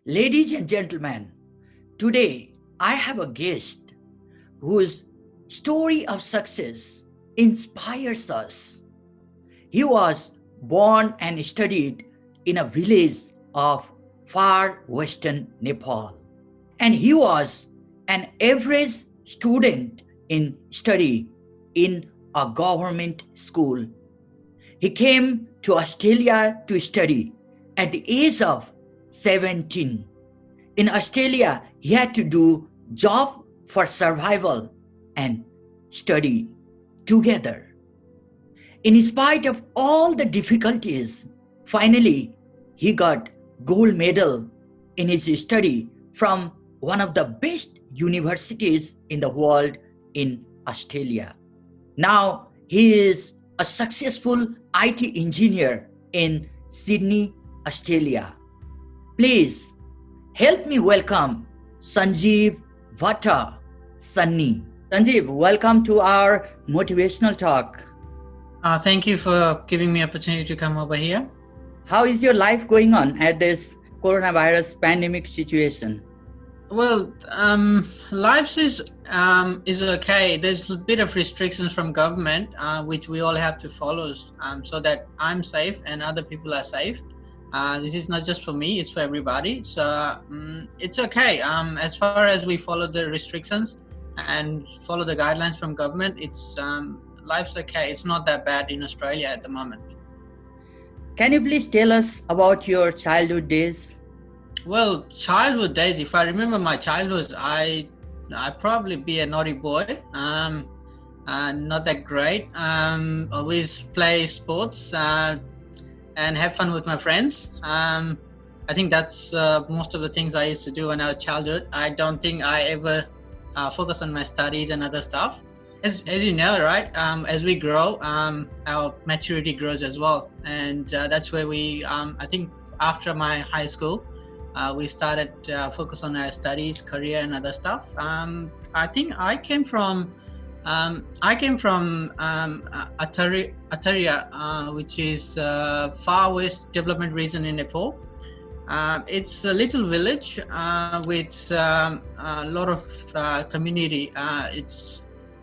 Ladies and gentlemen, today I have a guest whose story of success inspires us. He was born and studied in a village of far western Nepal, and he was an average student in study in a government school. He came to Australia to study at the age of 17. In Australia, he had to do job for survival and study together. In spite of all the difficulties, finally he got gold medal in his study from one of the best universities in the world in Australia. Now he is a successful IT engineer in Sydney, Australia. Please help me welcome Sanjiv Bhatta. Sunny. Sanjiv, welcome to our motivational talk. Thank you for giving me opportunity to come over here. How is your life going on at this coronavirus pandemic situation? Well, life is okay. There's a bit of restrictions from government, which we all have to follow, so that I'm safe and other people are safe. This is not just for me; it's for everybody. So it's okay. As far as we follow the restrictions and follow the guidelines from government, it's life's okay. It's not that bad in Australia at the moment. Can you please tell us about your childhood days? Well, childhood days. If I remember my childhood, I probably be a naughty boy. Not that great. Always play sports and have fun with my friends. I think that's most of the things I used to do when I was childhood. I don't think I ever focus on my studies and other stuff. As you know, right? As we grow, our maturity grows as well, and that's where we. I think after my high school, we started focus on our studies, career, and other stuff. I think I came from Ataria, which is far west development region in Nepal. It's a little village with a lot of community.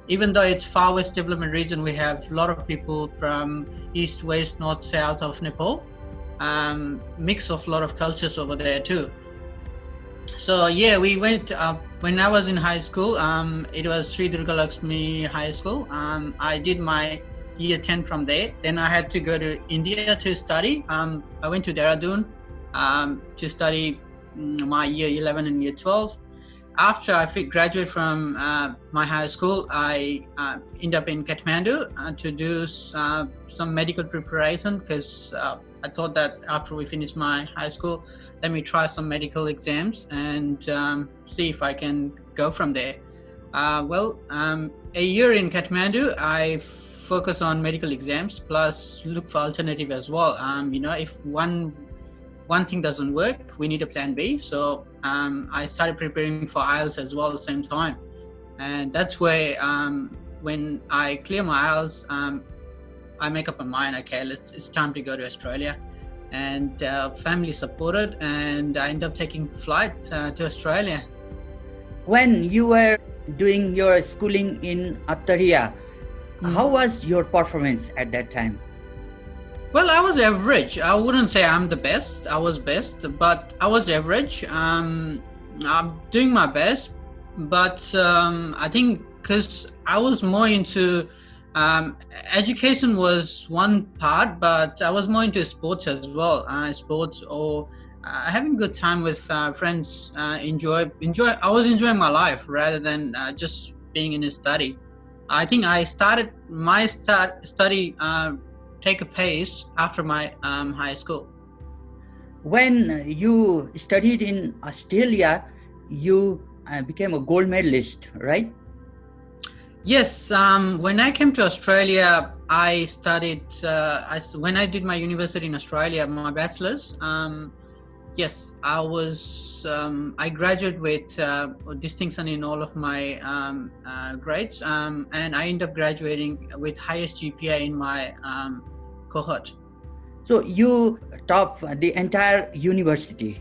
Even though it's far west development region, we have a lot of people from east, west, north, south of Nepal. Mix of a lot of cultures over there too. So yeah, we went when I was in high school. It was Sri Durga Lakshmi High School. I did my year 10 from there. Then I had to go to India to study. I went to Dehradun to study my year 11 and year 12. After I graduated from my high school, I ended up in Kathmandu to do some medical preparation, because I thought that after we finish my high school, let me try some medical exams and see if I can go from there. A year in Kathmandu, I focus on medical exams plus look for alternative as well. If one thing doesn't work, we need a plan B. So I started preparing for IELTS as well at the same time. And that's where when I clear my IELTS, I make up my mind, okay, it's time to go to Australia. And family supported, and I ended up taking flight to Australia. When you were doing your schooling in Attaria, how was your performance at that time? Well, I was average. I wouldn't say I'm the best. I was best, but I was average. I'm doing my best, but I think because I was more into education was one part, but I was more into sports as well. Sports or having a good time with friends. Enjoy. I was enjoying my life rather than just being in a study. I think I started my study. Take a pace after my high school. When you studied in Australia, you became a gold medalist, right? Yes. When I came to Australia, I studied. When I did my university in Australia, my bachelor's. Yes, I was. I graduated with distinction in all of my grades, and I ended up graduating with highest GPA in my cohort. So you topped the entire university.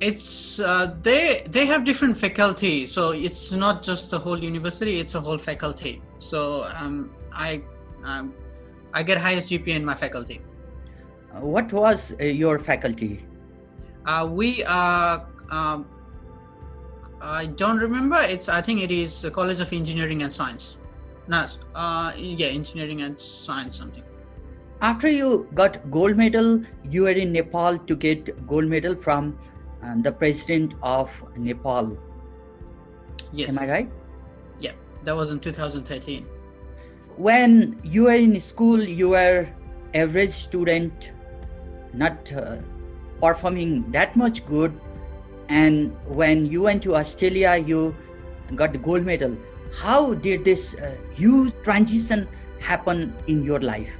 It's they have different faculty, so it's not just the whole university; it's a whole faculty. So um, I get highest GPA in my faculty. What was your faculty? We are. I don't remember. I think it is the College of Engineering and Science. No, yeah, Engineering and Science something. After you got gold medal, you were in Nepal to get gold medal from the president of Nepal. Am I Yes. right? Yeah, that was in 2013. When you were in school, you were average student, not performing that much good. And when you went to Australia, you got the gold medal. How did this huge transition happen in your life?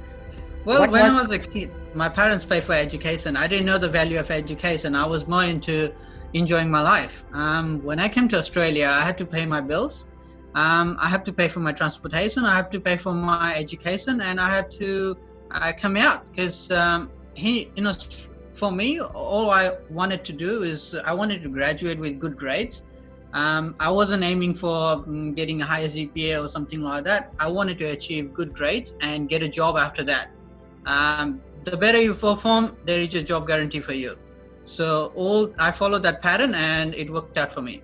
Well, What when was I was a kid, my parents paid for education. I didn't know the value of education. I was more into enjoying my life. When I came to Australia, I had to pay my bills. I have to pay for my transportation. I have to pay for my education, and I had to come out because for me, all I wanted to do is I wanted to graduate with good grades. I wasn't aiming for getting a higher GPA or something like that. I wanted to achieve good grades and get a job after that. The better you perform, there is a job guarantee for you. So I followed that pattern and it worked out for me.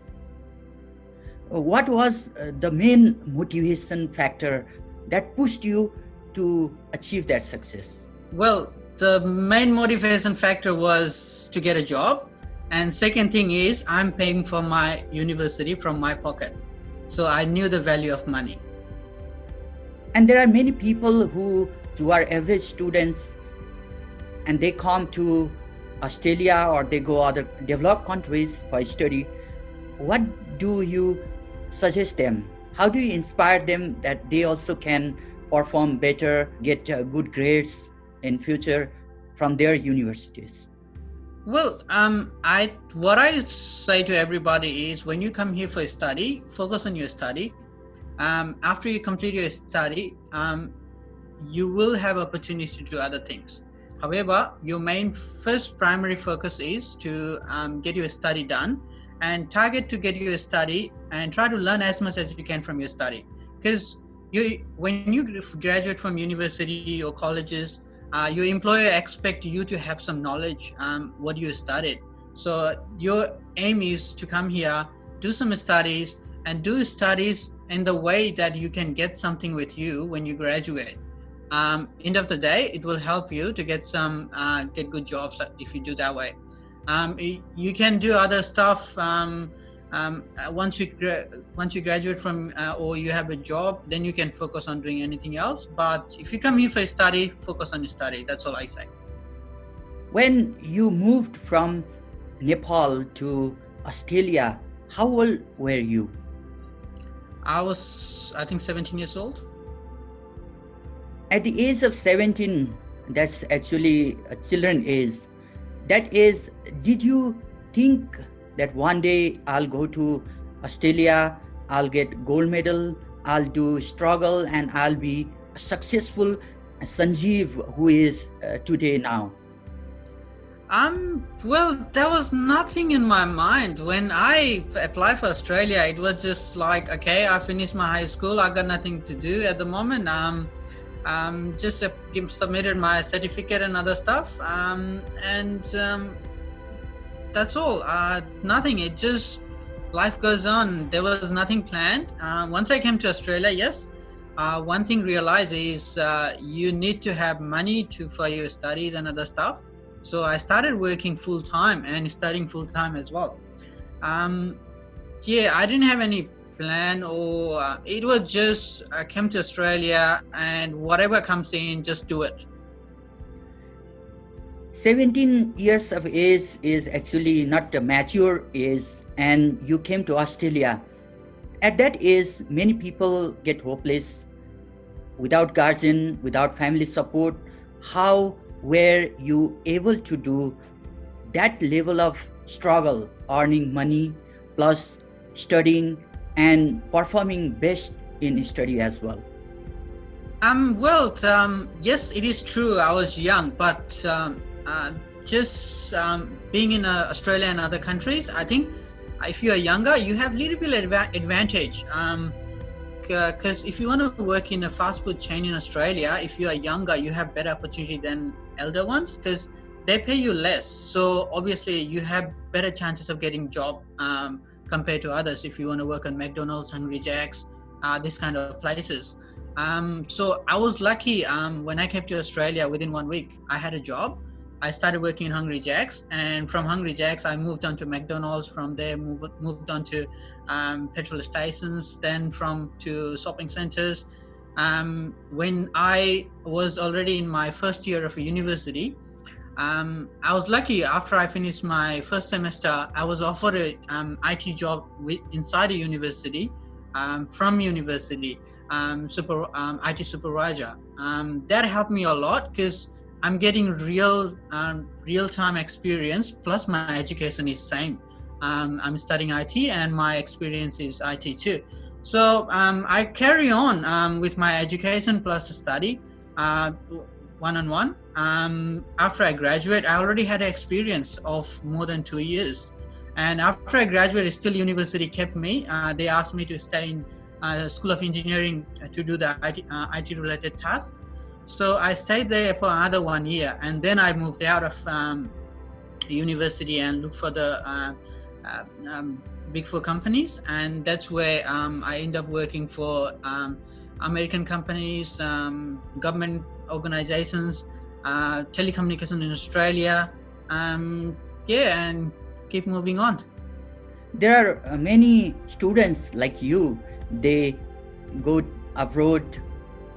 what was the main motivation factor that pushed you to achieve that success? Well, the main motivation factor was to get a job. And second thing is I'm paying for my university from my pocket. So I knew the value of money. And there are many people who are average students and they come to Australia or they go other developed countries for study. What do you suggest them? How do you inspire them that they also can perform better, get good grades in future from their universities? Well, what I say to everybody is when you come here for study, focus on your study. After you complete your study, you will have opportunities to do other things. However, your main first primary focus is to get your study done and target to get your study and try to learn as much as you can from your study. Because when you graduate from university or colleges, your employer expect you to have some knowledge what you studied. So your aim is to come here, do some studies, and do studies in the way that you can get something with you when you graduate. End of the day, it will help you to get good jobs if you do that way. You can do other stuff once you graduate from or you have a job, then you can focus on doing anything else. But if you come here for study, focus on your study. That's all I say. When you moved from Nepal to Australia, how old were you? I was, I think, 17 years old. At the age of 17, that's actually a children age. That is, did you think that one day I'll go to Australia, I'll get gold medal, I'll do struggle, and I'll be a successful Sanjiv who is today now? Well, there was nothing in my mind when I applied for Australia. It was just like, okay, I finished my high school. I got nothing to do at the moment. Just submitted my certificate and other stuff. That's all. Nothing. It just life goes on. There was nothing planned. Once I came to Australia, yes. One thing realized is you need to have money for your studies and other stuff. So I started working full time and studying full time as well. Yeah, I didn't have any plan or it was just I came to Australia and whatever comes in, just do it. 17 years of age is actually not a mature age, and you came to Australia. At that age, many people get hopeless without guardian, without family support. How were you able to do that level of struggle, earning money plus studying and performing best in study as well? Well, yes, it is true. I was young, but just being in Australia and other countries, I think if you are younger, you have little bit advantage. Because if you want to work in a fast food chain in Australia, if you are younger, you have better opportunity than elder ones because they pay you less. So obviously you have better chances of getting job compared to others if you want to work on McDonald's, Hungry Jack's, this kind of places. So I was lucky when I came to Australia. Within 1 week, I had a job. I started working in Hungry Jack's, and from Hungry Jack's, I moved on to McDonald's. From there, moved on to petrol stations, then to shopping centers. When I was already in my first year of a university, I was lucky. After I finished my first semester, I was offered a IT job inside a university, from university, IT supervisor. That helped me a lot because I'm getting real-time experience, plus my education is same. I'm studying IT and my experience is IT too. So I carry on with my education plus study one-on-one. After I graduate, I already had an experience of more than 2 years. And after I graduated, still university kept me. They asked me to stay in School of Engineering to do the IT-related tasks. So I stayed there for another 1 year, and then I moved out of university and looked for the big four companies, and that's where I end up working for American companies, government organizations, telecommunication in Australia, and keep moving on. There are many students like you, they go abroad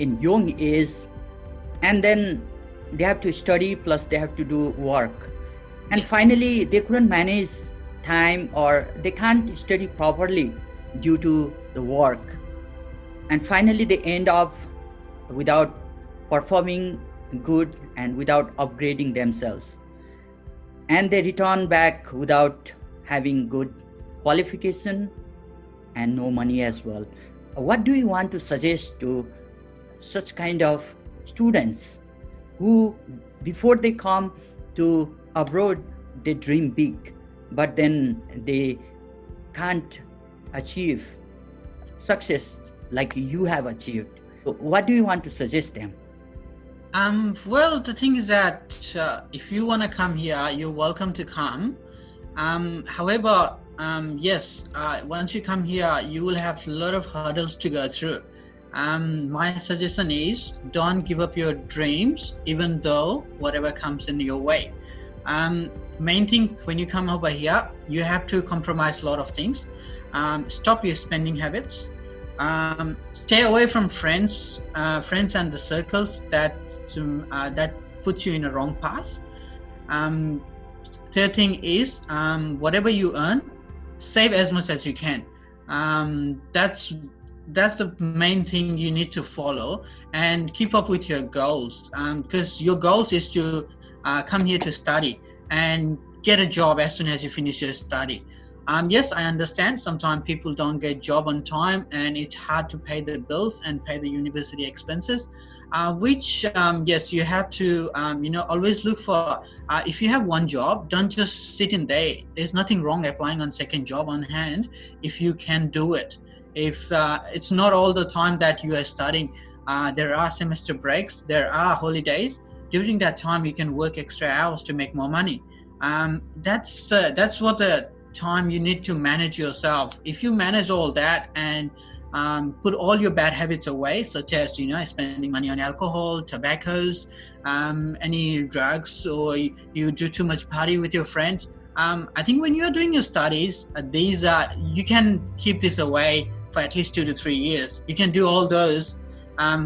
in young age, and then they have to study plus they have to do work, and Yes. finally they couldn't manage time or they can't study properly due to the work, and finally they end up without performing good and without upgrading themselves, and they return back without having good qualification and no money as well. What do you want to suggest to such kind of students who, before they come to abroad, they dream big, but then they can't achieve success like you have achieved? So what do you want to suggest them? Well, the thing is that if you want to come here, you're welcome to come. However, yes, once you come here, you will have a lot of hurdles to go through. My suggestion is don't give up your dreams, even though whatever comes in your way. Main thing, when you come over here, you have to compromise a lot of things. Stop your spending habits. Stay away from friends and the circles that put you in a wrong path. Third thing is, whatever you earn, save as much as you can. That's the main thing you need to follow, and keep up with your goals, because your goals is to come here to study and get a job as soon as you finish your study. Yes, I understand sometimes people don't get job on time and it's hard to pay the bills and pay the university expenses, which yes, you have to always look for, if you have one job, don't just sit in there. There's nothing wrong applying on second job on hand if you can do it. If it's not all the time that you are studying, there are semester breaks, there are holidays. During that time you can work extra hours to make more money. That's what the time you need to manage yourself. If you manage all that and put all your bad habits away, such as spending money on alcohol, tobaccos, any drugs, or you do too much party with your friends, I think when you're doing your studies, you can keep this away for at least 2 to 3 years. You can do all those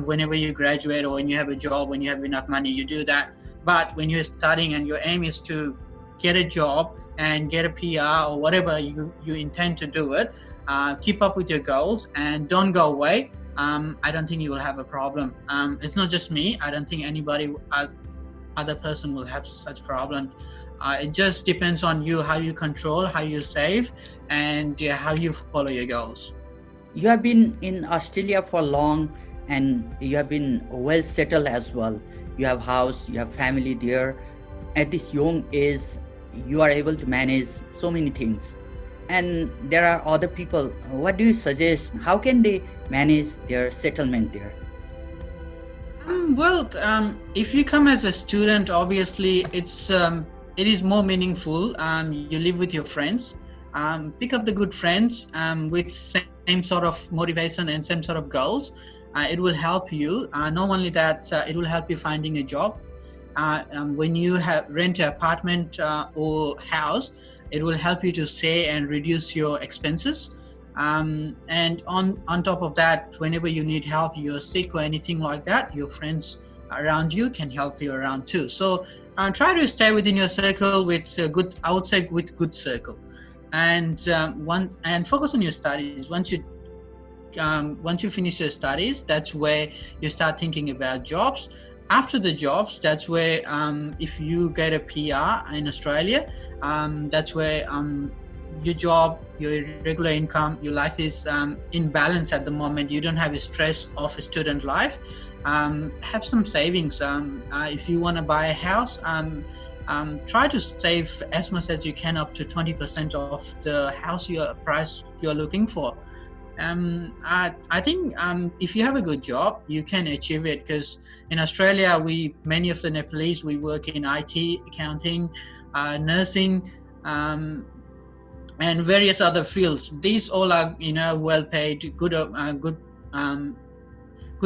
whenever you graduate, or when you have a job, when you have enough money, you do that. But when you're studying and your aim is to get a job and get a PR or whatever you intend to do it, keep up with your goals and don't go away. I don't think you will have a problem. It's not just me. I don't think anybody, other person will have such problems. It just depends on you, how you control, how you save, and how you follow your goals. You have been in Australia for long and you have been well settled as well. You have house, you have family there. At this young age, you are able to manage so many things. And there are other people. What do you suggest? How can they manage their settlement there? If you come as a student, obviously it is more meaningful. You live with your friends. Pick up the good friends with same sort of motivation and same sort of goals. It will help you. Not only that, it will help you finding a job. When you rent an apartment or house, it will help you to save and reduce your expenses. And on top of that, whenever you need help, you're sick or anything like that, your friends around you can help you around too. So try to stay within your circle with good, I would say, with good circle, and focus on your studies. Once you finish your studies, that's where you start thinking about jobs. After the jobs, that's where if you get a PR in Australia, that's where your job, your regular income, your life is in balance at the moment. You don't have a stress of a student life. Have some savings. If you want to buy a house, try to save as much as you can, up to 20% of the house price you're looking for. I think if you have a good job, you can achieve it, because in Australia, many of the Nepalese, we work in IT, accounting, nursing, and various other fields. These all are, well paid, good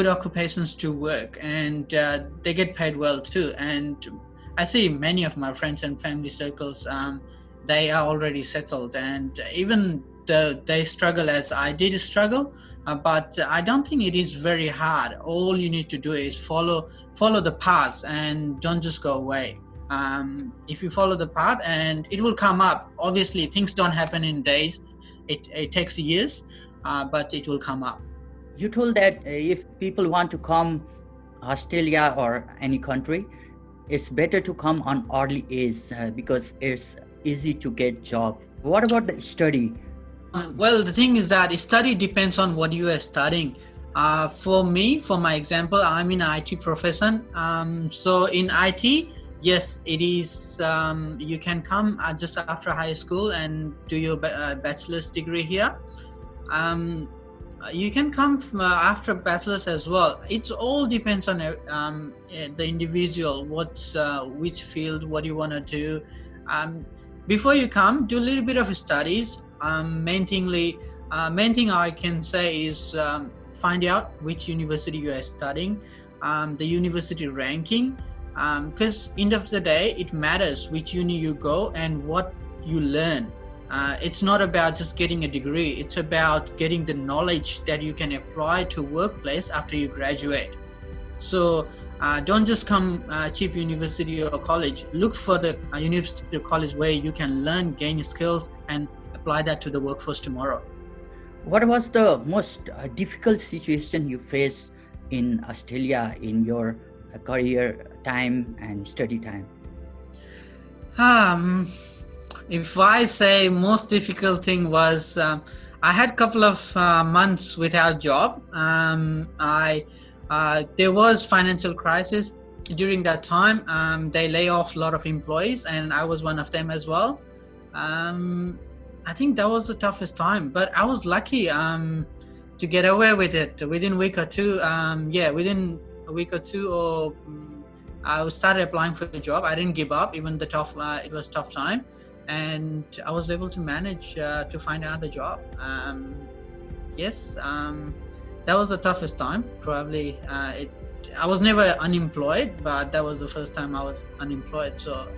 occupations to work, and they get paid well too. And I see many of my friends and family circles, they are already settled, and even they struggle as I did struggle, but I don't think it is very hard. All you need to do is follow the paths and don't just go away. If you follow the path, and it will come up. Obviously, things don't happen in days. It takes years, but it will come up. You told that if people want to come Australia or any country, it's better to come on early age because it's easy to get job. What about the study? Well, the thing is that study depends on what you are studying. For me, for my example, I'm in IT profession. So in IT, yes, it is. You can come just after high school and do your bachelor's degree here. You can come after bachelor's as well. It all depends on the individual, which field, what you want to do. Before you come, do a little bit of studies. Main thing I can say is find out which university you are studying, the university ranking, because end of the day, it matters which uni you go and what you learn. It's not about just getting a degree. It's about getting the knowledge that you can apply to workplace after you graduate. So don't just come cheap university or college. Look for the university or college where you can learn, gain skills, and apply that to the workforce tomorrow. What was the most difficult situation you faced in Australia in your career time and study time? If I say most difficult thing was, I had a couple of months without job. There was financial crisis during that time. They lay off a lot of employees, and I was one of them as well. I think that was the toughest time, but I was lucky to get away with it within a week or two. Within a week or two, I started applying for the job. I didn't give up, even it was tough time, and I was able to manage to find another job. That was the toughest time. Probably, I was never unemployed, but that was the first time I was unemployed. So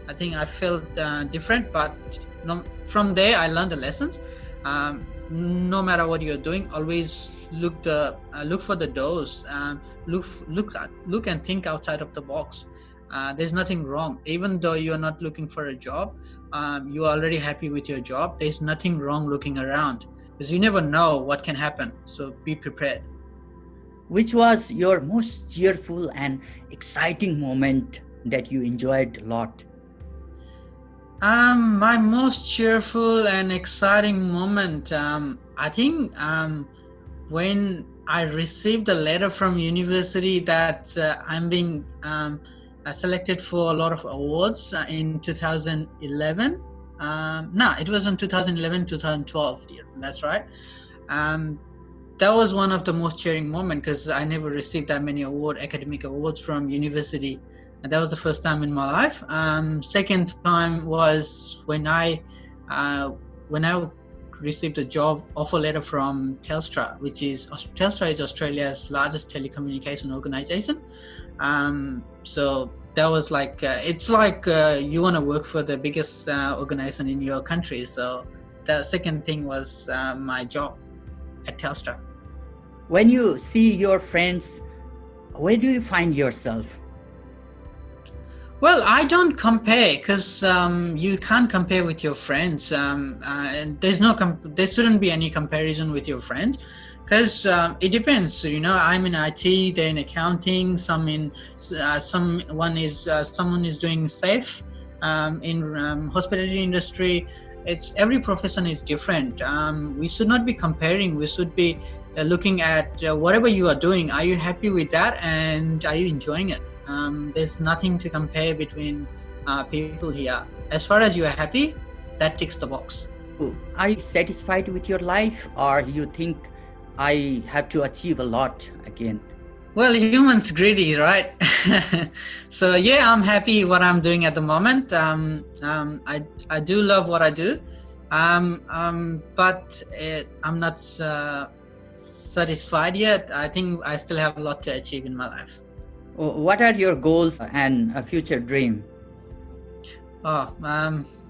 I think I felt different, but from there I learned the lessons. No matter what you're doing, always look for the doors. Look and think outside of the box. There's nothing wrong, even though you're not looking for a job. You're already happy with your job. There's nothing wrong looking around, because you never know what can happen. So be prepared. Which was your most cheerful and exciting moment that you enjoyed a lot? My most cheerful and exciting moment, I think when I received a letter from university that I'm being selected for a lot of awards in 2011. No, it was in 2011, 2012. That's right. Um, that was one of the most cheering moments because I never received that many academic awards from university. And that was the first time in my life. Second time was uh, when I received a job offer letter from Telstra, Telstra is Australia's largest telecommunication organization. So that was like it's like you want to work for the biggest organization in your country. So the second thing was my job at Telstra. When you see your friends, where do you find yourself? Well, I don't compare because you can't compare with your friends, and there shouldn't be any comparison with your friends because it depends. I'm in IT, they're in accounting. Someone is doing safe in hospitality industry. It's every profession is different. We should not be comparing. We should be looking at whatever you are doing. Are you happy with that, and are you enjoying it? There's nothing to compare between people here. As far as you are happy, that ticks the box. Are you satisfied with your life, or you think I have to achieve a lot again? Well, humans greedy, right? So yeah, I'm happy what I'm doing at the moment. I do love what I do, but I'm not satisfied yet. I think I still have a lot to achieve in my life. What are your goals and a future dream?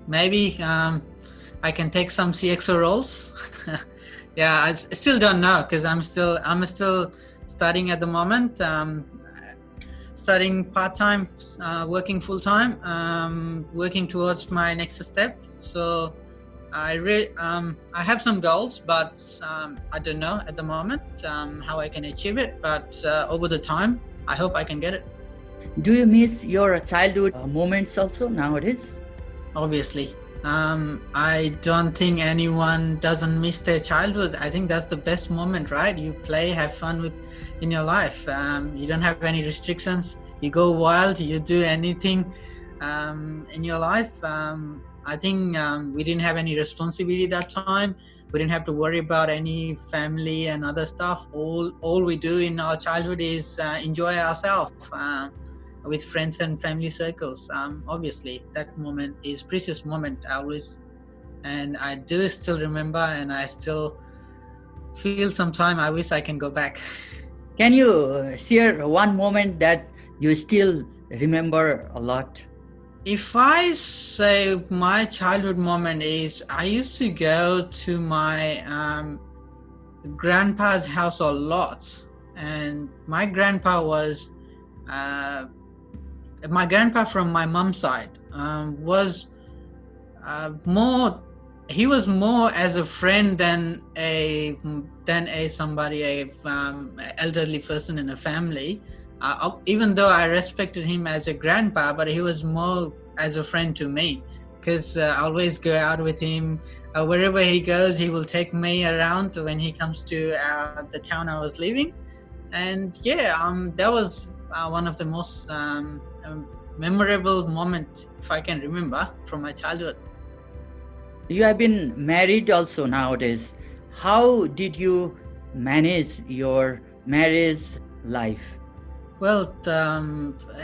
Maybe I can take some CXO roles. Yeah, I still don't know because I'm still studying at the moment. Studying part-time, working full-time, working towards my next step. So I have some goals, but I don't know at the moment how I can achieve it. But over the time, I hope I can get it. Do you miss your childhood moments also nowadays? Obviously. I don't think anyone doesn't miss their childhood. I think that's the best moment, right? You play, have fun in your life. You don't have any restrictions. You go wild. You do anything in your life. I think we didn't have any responsibility that time. We didn't have to worry about any family and other stuff. All we do in our childhood is enjoy ourselves with friends and family circles. Obviously, that moment is precious moment always, and I do still remember, and I still feel sometime I wish I can go back. Can you share one moment that you still remember a lot? If I say my childhood moment is, I used to go to my grandpa's house a lot, and my grandpa was my grandpa from my mom's side was more. He was more as a friend than a elderly person in a family. Even though I respected him as a grandpa, but he was more as a friend to me because I always go out with him. Wherever he goes, he will take me around when he comes to the town I was living. And yeah, that was one of the most memorable moment, if I can remember, from my childhood. You have been married also nowadays. How did you manage your marriage life? Well,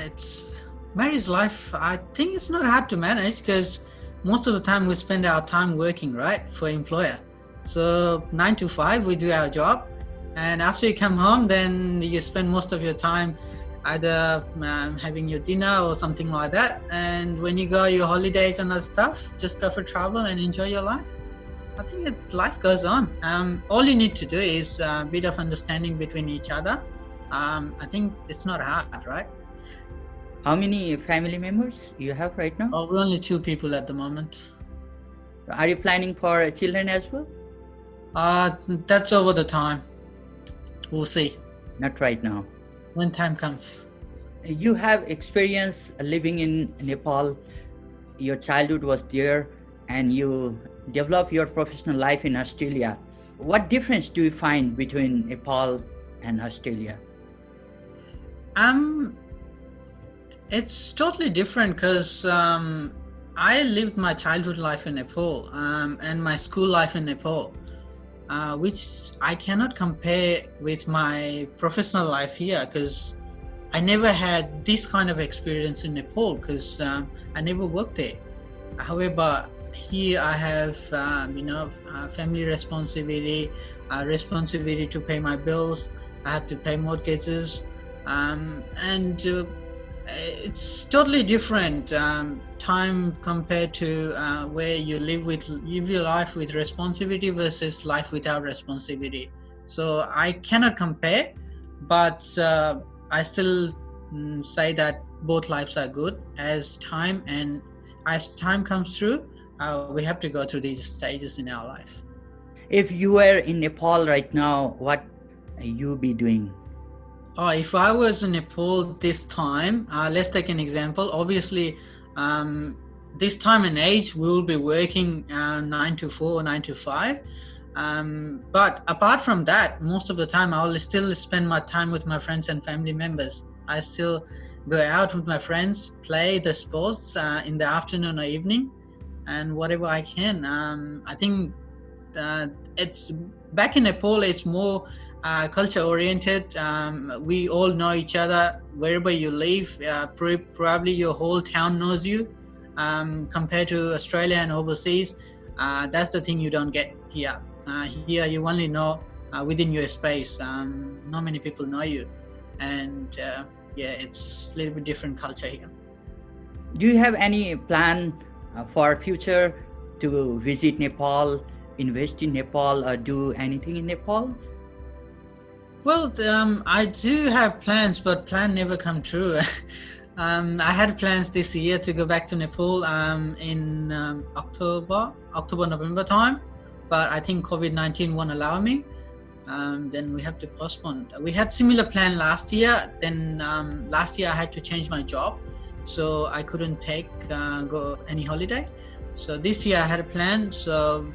it's marriage life. I think it's not hard to manage because most of the time we spend our time working, right, for employer. So 9 to 5, we do our job, and after you come home, then you spend most of your time either having your dinner or something like that. And when you go your holidays and other stuff, just go for travel and enjoy your life. I think that life goes on. All you need to do is a bit of understanding between each other. I think it's not hard, right? How many family members you have right now? Oh, we're only 2 people at the moment. Are you planning for children as well? That's over the time. We'll see. Not right now. When time comes. You have experience living in Nepal. Your childhood was there and you develop your professional life in Australia. What difference do you find between Nepal and Australia? It's totally different because I lived my childhood life in Nepal and my school life in Nepal, which I cannot compare with my professional life here because I never had this kind of experience in Nepal because I never worked there. However, here I have, family responsibility, responsibility to pay my bills. I have to pay mortgages, and it's totally different time compared to where you live your life with responsibility versus life without responsibility. So I cannot compare, but I still say that both lives are good as time comes through. We have to go through these stages in our life. If you were in Nepal right now, what you be doing? Oh, if I was in Nepal this time, let's take an example. Obviously, this time and age, we will be working 9 to 4, 9 to 5. But apart from that, most of the time, I will still spend my time with my friends and family members. I still go out with my friends, play the sports in the afternoon or evening, and whatever I can. I think it's back in Nepal, it's more culture oriented. We all know each other wherever you live. Probably your whole town knows you. Compared to Australia and overseas, that's the thing you don't get here. Here you only know within your space. Not many people know you, and it's a little bit different culture here. Do you have any plan for future to visit Nepal, invest in Nepal, or do anything in Nepal? Well, I do have plans, but plan never come true. I had plans this year to go back to Nepal in October, November time, but I think COVID-19 won't allow me. Then we have to postpone. We had similar plan last year. Then last year I had to change my job, so I couldn't go any holiday. So this year I had a plan. So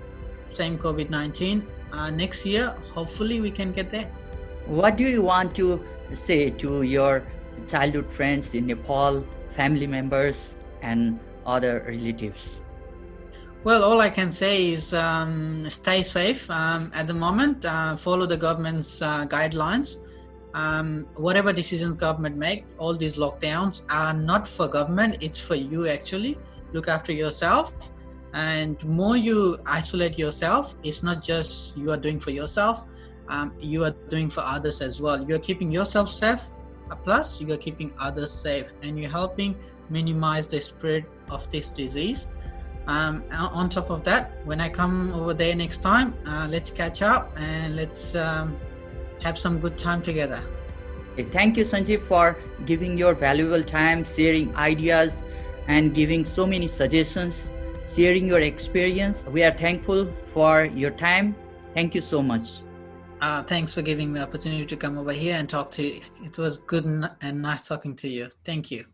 same COVID-19. Next year, hopefully we can get there. What do you want to say to your childhood friends in Nepal, family members, and other relatives? Well, all I can say is stay safe at the moment. Follow the government's guidelines. Whatever decisions government make, all these lockdowns are not for government. It's for you actually. Look after yourself. And more you isolate yourself, it's not just you are doing for yourself. You are doing for others as well. You're keeping yourself safe, plus you are keeping others safe, and you're helping minimize the spread of this disease. On top of that, when I come over there next time, let's catch up and let's have some good time together. Thank you, Sanjiv, for giving your valuable time, sharing ideas, and giving so many suggestions, sharing your experience. We are thankful for your time. Thank you so much. Thanks for giving me the opportunity to come over here and talk to you. It was good and nice talking to you. Thank you.